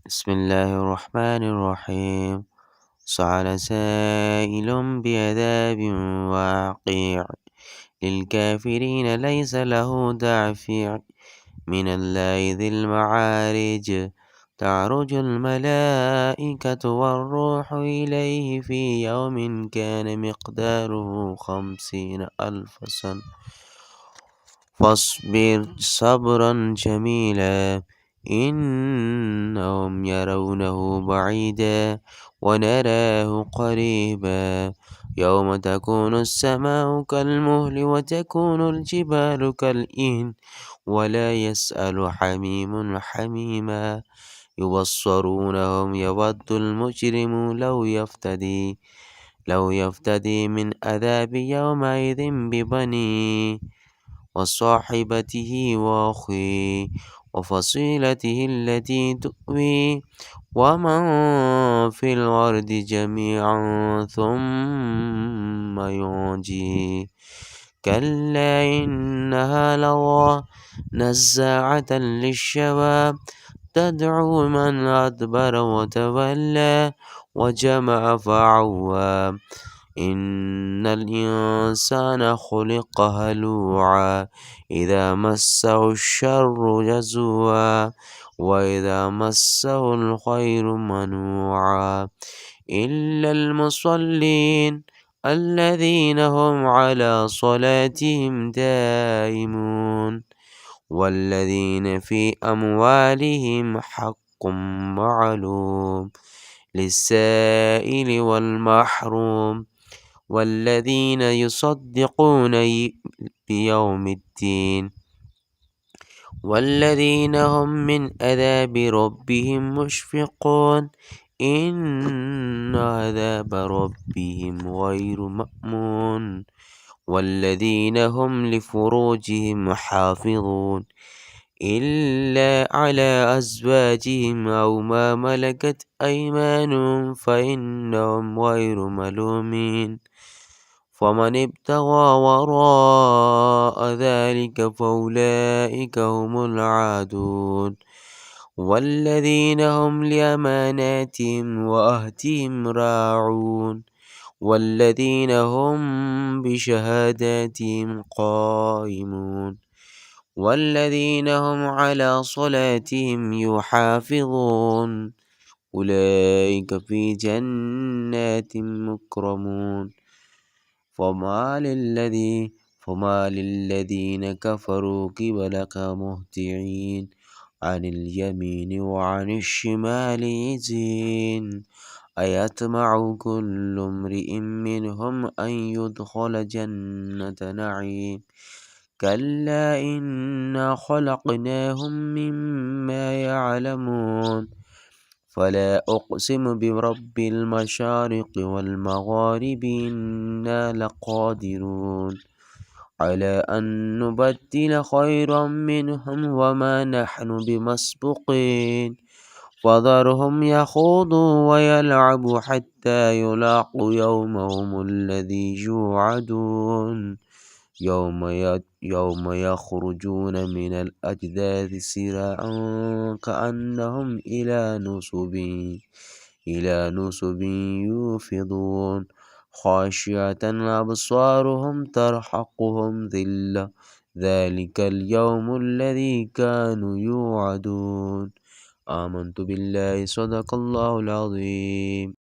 بسم الله الرحمن الرحيم. سأل سائل بعذاب واقع، للكافرين ليس له دافع، من الله ذي المعارج. تعرج الملائكة والروح إليه في يوم كان مقداره 50,000 سنة. فاصبر صبرا جميلا، إنهم يرونه بعيدا ونراه قريبا. يوم تكون السماء كالمهل وتكون الجبال كالإهن، ولا يسأل حميم حميما. يبصرونهم يود المجرم لو يفتدي من عذاب يومئذ ببنيه وصاحبته وأخيه وفصيلته التي تؤويه ومن في الأرض جميعا ثم ينجيه. كلا إنها لظى نزاعة للشوى، تدعو من أدبر وتولى وجمع فعوى. إن الإنسان خلق هلوعا، إذا مسه الشر جزوعا وإذا مسه الخير منوعا. إلا المصلين الذين هم على صلاتهم دائمون، والذين في أموالهم حق معلوم للسائل والمحروم، والذين يصدقون بيوم الدين، والذين هم من عذاب ربهم مشفقون. إن عذاب ربهم غير مأمون. والذين هم لفروجهم حافظون إلا على أزواجهم أو ما ملكت أيمانهم فإنهم غير ملومين. فمن ابتغى وراء ذلك فأولئك هم العادون. والذين هم لأماناتهم وعهدهم راعون، والذين هم بشهاداتهم قائمون، والذين هم على صلاتهم يحافظون. أولئك في جنات مكرمون. فما للذين كفروا قبلك مهطعين، عن اليمين وعن الشمال عزين. أيطمع كل امرئ منهم أن يدخل جنة نعيم. كلا إنا خلقناهم مما يعلمون. فلا أقسم برب المشارق والمغارب إنا لقادرون على أن نبدل خيرا منهم وما نحن بمسبوقين. فذرهم يخوضوا ويلعبوا حتى يلاقوا يومهم الذي يوعدون. يوم يخرجون من الأجداث سراعا كأنهم إلى نصب يوفضون. خاشعة أبصارهم ترحقهم ذلة، ذلك اليوم الذي كانوا يوعدون. آمنت بالله، صدق الله العظيم.